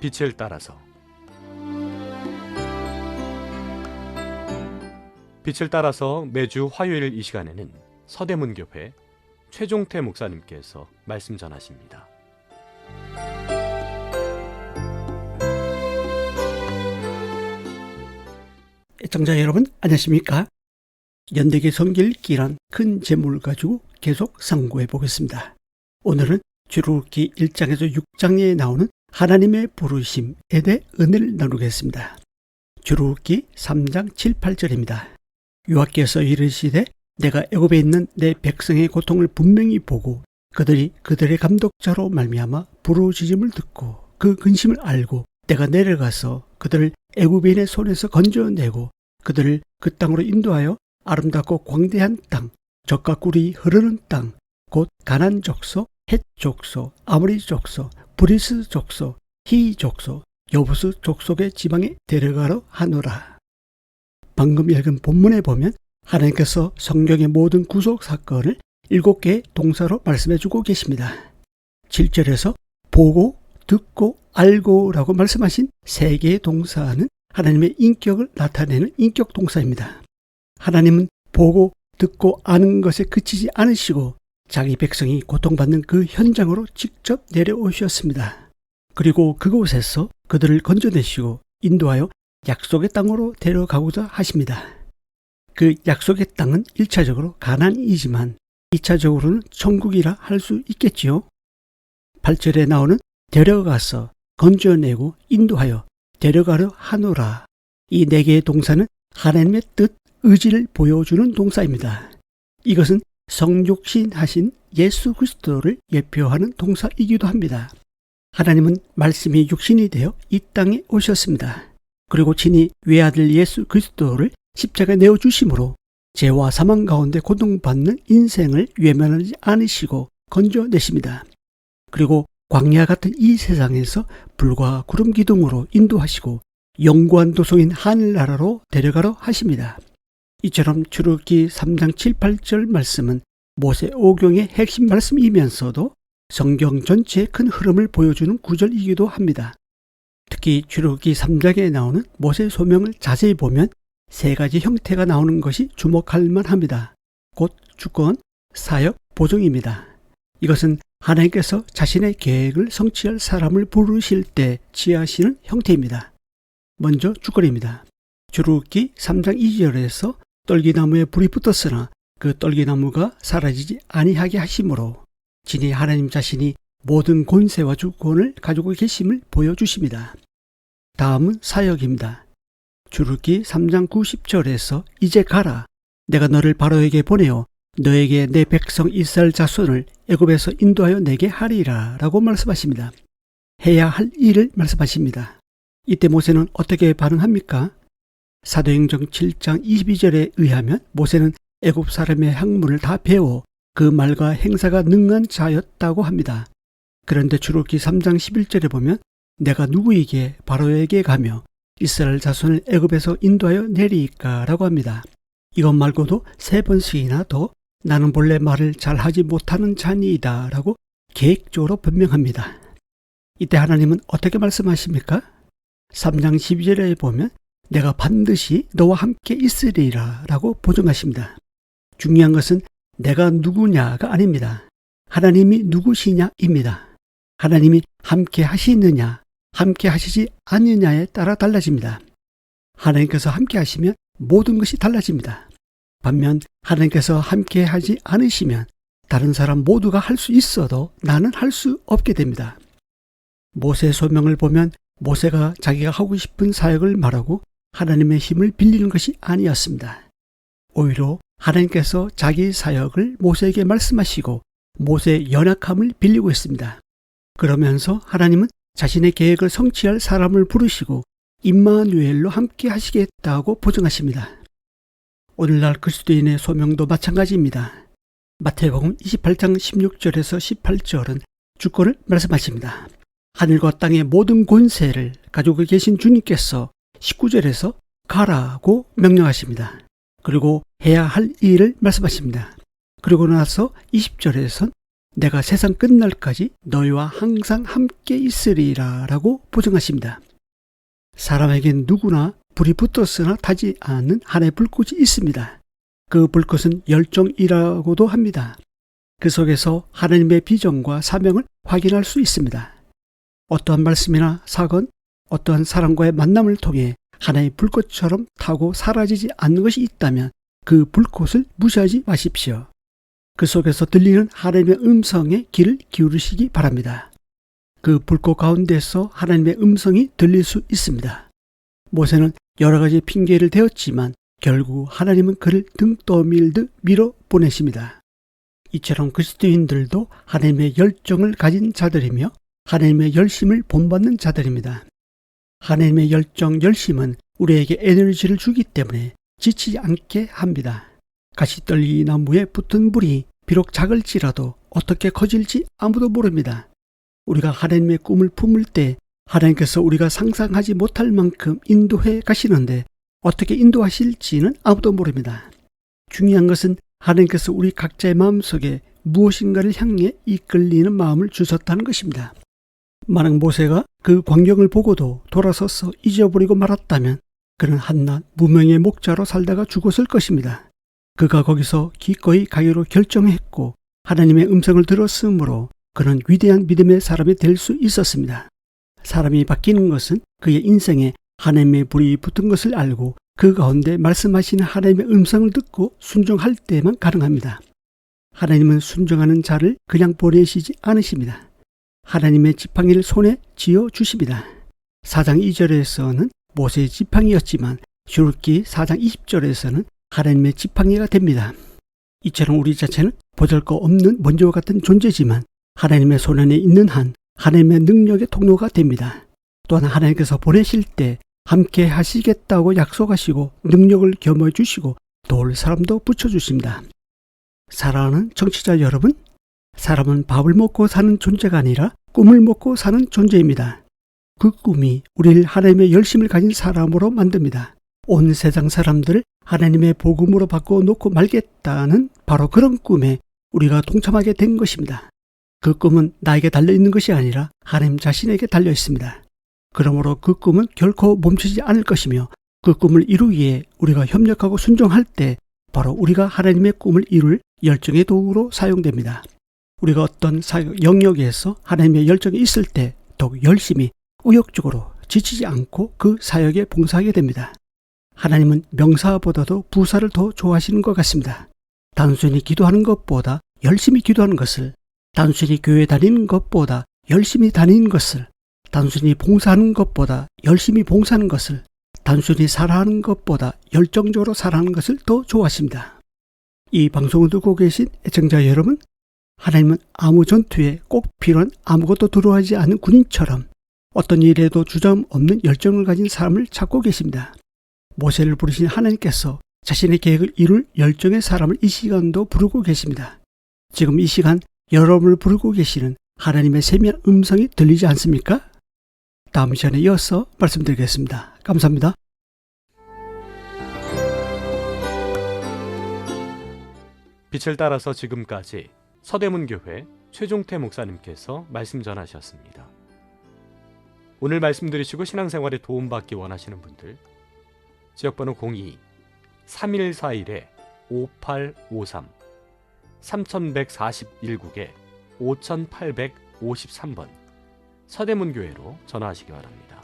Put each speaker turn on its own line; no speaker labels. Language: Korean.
빛을 따라서. 빛을 따라서 매주 화요일 이 시간에는 서대문교회 최종태 목사님께서 말씀 전하십니다.
애청자 여러분 안녕하십니까? 연대기 성길기란 큰 제목을 가지고 계속 상고해 보겠습니다. 오늘은 출애굽기 1장에서 6장에 나오는 하나님의 부르심에 대해 은혜를 나누겠습니다. 출애굽기 3장 7, 8절입니다. 여호와께서 이르시되 내가 애굽에 있는 내 백성의 고통을 분명히 보고 그들이 그들의 감독자로 말미암아 부르짖음을 듣고 그 근심을 알고 내가 내려가서 그들을 애굽인의 손에서 건져내고 그들을 그 땅으로 인도하여 아름답고 광대한 땅, 젖과 꿀이 흐르는 땅, 곧 가나안 족속, 헷 족속, 아모리 족속, 브리스 족속, 히 족속, 여부스 족속의 지방에 데려가려 하노라. 방금 읽은 본문에 보면 하나님께서 성경의 모든 구속 사건을 7개의 동사로 말씀해주고 계십니다. 7절에서 보고, 듣고, 알고라고 말씀하신 3개의 동사는 하나님의 인격을 나타내는 인격 동사입니다. 하나님은 보고, 듣고, 아는 것에 그치지 않으시고 자기 백성이 고통받는 그 현장으로 직접 내려오셨습니다. 그리고 그곳에서 그들을 건져내시고 인도하여 약속의 땅으로 데려가고자 하십니다. 그 약속의 땅은 1차적으로 가나안이지만 2차적으로는 천국이라 할 수 있겠지요. 8절에 나오는 데려가서 건져내고 인도하여 데려가려 하노라. 이 4개의 동사는 하나님의 뜻, 의지를 보여주는 동사입니다. 이것은 성육신하신 예수 그리스도를 예표하는 동사이기도 합니다. 하나님은 말씀이 육신이 되어 이 땅에 오셨습니다. 그리고 친히 외아들 예수 그리스도를 십자가에 내어주심으로 죄와 사망 가운데 고통받는 인생을 외면하지 않으시고 건져내십니다. 그리고 광야 같은 이 세상에서 불과 구름 기둥으로 인도하시고 영구한 도성인 하늘나라로 데려가려 하십니다. 이처럼 출애굽기 3장 7, 8절 말씀은 모세 오경의 핵심 말씀이면서도 성경 전체의 큰 흐름을 보여주는 구절이기도 합니다. 특히 출애굽기 3장에 나오는 모세 소명을 자세히 보면 3가지 형태가 나오는 것이 주목할 만합니다. 곧 주권, 사역, 보증입니다. 이것은 하나님께서 자신의 계획을 성취할 사람을 부르실 때 취하시는 형태입니다. 먼저 주권입니다. 출애굽기 3장 2절에서 떨기나무에 불이 붙었으나 그 떨기나무가 사라지지 아니하게 하심으로 진히 하나님 자신이 모든 권세와 주권을 가지고 계심을 보여주십니다. 다음은 사역입니다. 출애굽기 3장 90절에서 이제 가라. 내가 너를 바로에게 보내어 너에게 내 백성 이스라엘 자손을 애굽에서 인도하여 내게 하리라 라고 말씀하십니다. 해야 할 일을 말씀하십니다. 이때 모세는 어떻게 반응합니까? 사도행전 7장 22절에 의하면 모세는 애굽 사람의 학문을 다 배워 그 말과 행사가 능한 자였다고 합니다. 그런데 출애굽기 3장 11절에 보면 내가 누구에게 바로에게 가며 이스라엘 자손을 애굽에서 인도하여 내리까 라고 합니다. 이것 말고도 3번씩이나 더 나는 본래 말을 잘하지 못하는 자니이다 라고 계획적으로 변명합니다. 이때 하나님은 어떻게 말씀하십니까? 3장 12절에 보면 내가 반드시 너와 함께 있으리라 라고 보증하십니다. 중요한 것은 내가 누구냐가 아닙니다. 하나님이 누구시냐입니다. 하나님이 함께 하시느냐, 함께 하시지 않느냐에 따라 달라집니다. 하나님께서 함께 하시면 모든 것이 달라집니다. 반면 하나님께서 함께 하지 않으시면 다른 사람 모두가 할 수 있어도 나는 할 수 없게 됩니다. 모세 소명을 보면 모세가 자기가 하고 싶은 사역을 말하고 하나님의 힘을 빌리는 것이 아니었습니다. 오히려 하나님께서 자기 사역을 모세에게 말씀하시고 모세의 연약함을 빌리고 있습니다. 그러면서 하나님은 자신의 계획을 성취할 사람을 부르시고 임마누엘로 함께 하시겠다고 보증하십니다. 오늘날 그리스도인의 소명도 마찬가지입니다. 마태복음 28장 16절에서 18절은 주권을 말씀하십니다. 하늘과 땅의 모든 권세를 가지고 계신 주님께서 19절에서 가라고 명령하십니다. 그리고 해야 할 일을 말씀하십니다. 그리고 나서 20절에선 내가 세상 끝날까지 너희와 항상 함께 있으리라 라고 보증하십니다. 사람에겐 누구나 불이 붙었으나 타지 않는 하나의 불꽃이 있습니다. 그 불꽃은 열정이라고도 합니다. 그 속에서 하나님의 비전과 사명을 확인할 수 있습니다. 어떠한 말씀이나 사건, 어떠한 사람과의 만남을 통해 하나의 불꽃처럼 타고 사라지지 않는 것이 있다면 그 불꽃을 무시하지 마십시오. 그 속에서 들리는 하나님의 음성에 귀를 기울이시기 바랍니다. 그 불꽃 가운데서 하나님의 음성이 들릴 수 있습니다. 모세는 여러 가지 핑계를 대었지만 결국 하나님은 그를 등 떠밀듯 밀어 보내십니다. 이처럼 그리스도인들도 하나님의 열정을 가진 자들이며 하나님의 열심을 본받는 자들입니다. 하나님의 열정, 열심은 우리에게 에너지를 주기 때문에 지치지 않게 합니다. 가시떨기 나무에 붙은 불이 비록 작을지라도 어떻게 커질지 아무도 모릅니다. 우리가 하나님의 꿈을 품을 때 하나님께서 우리가 상상하지 못할 만큼 인도해 가시는데 어떻게 인도하실지는 아무도 모릅니다. 중요한 것은 하나님께서 우리 각자의 마음속에 무엇인가를 향해 이끌리는 마음을 주셨다는 것입니다. 만약 모세가 그 광경을 보고도 돌아서서 잊어버리고 말았다면 그는 한낱 무명의 목자로 살다가 죽었을 것입니다. 그가 거기서 기꺼이 가기로 결정했고 하나님의 음성을 들었으므로 그는 위대한 믿음의 사람이 될 수 있었습니다. 사람이 바뀌는 것은 그의 인생에 하나님의 불이 붙은 것을 알고 그 가운데 말씀하시는 하나님의 음성을 듣고 순종할 때만 가능합니다. 하나님은 순종하는 자를 그냥 보내시지 않으십니다. 하나님의 지팡이를 손에 쥐어 주십니다. 4장 2절에서는 모세의 지팡이였지만 출애굽기 4장 20절에서는 하나님의 지팡이가 됩니다. 이처럼 우리 자체는 보잘것없는 먼지와 같은 존재지만 하나님의 손 안에 있는 한 하나님의 능력의 통로가 됩니다. 또한 하나님께서 보내실 때 함께 하시겠다고 약속하시고 능력을 겸해 주시고 도울 사람도 붙여주십니다. 사랑하는 청취자 여러분, 사람은 밥을 먹고 사는 존재가 아니라 꿈을 먹고 사는 존재입니다. 그 꿈이 우리를 하나님의 열심을 가진 사람으로 만듭니다. 온 세상 사람들을 하나님의 복음으로 바꿔놓고 말겠다는 바로 그런 꿈에 우리가 동참하게 된 것입니다. 그 꿈은 나에게 달려있는 것이 아니라 하나님 자신에게 달려 있습니다. 그러므로 그 꿈은 결코 멈추지 않을 것이며 그 꿈을 이루기에 우리가 협력하고 순종할 때 바로 우리가 하나님의 꿈을 이룰 열정의 도구로 사용됩니다. 우리가 어떤 영역에서 하나님의 열정이 있을 때 더욱 열심히 의욕적으로 지치지 않고 그 사역에 봉사하게 됩니다. 하나님은 명사보다도 부사를 더 좋아하시는 것 같습니다. 단순히 기도하는 것보다 열심히 기도하는 것을, 단순히 교회 다니는 것보다 열심히 다니는 것을, 단순히 봉사하는 것보다 열심히 봉사하는 것을, 단순히 사랑하는 것보다 열정적으로 사랑하는 것을 더 좋아하십니다. 이 방송을 듣고 계신 애청자 여러분, 하나님은 아무 전투에 꼭 필요한 아무것도 두려워하지 않는 군인처럼 어떤 일에도 주저함 없는 열정을 가진 사람을 찾고 계십니다. 모세를 부르신 하나님께서 자신의 계획을 이룰 열정의 사람을 이 시간도 부르고 계십니다. 지금 이 시간 여러분을 부르고 계시는 하나님의 세미한 음성이 들리지 않습니까? 다음 시간에 이어서 말씀드리겠습니다. 감사합니다.
빛을 따라서 지금까지 서대문교회 최종태 목사님께서 말씀 전하셨습니다. 오늘 말씀 들으시고 신앙생활에 도움받기 원하시는 분들 지역번호 02-3141-5853 3141국에 5853번 서대문교회로 전화하시기 바랍니다.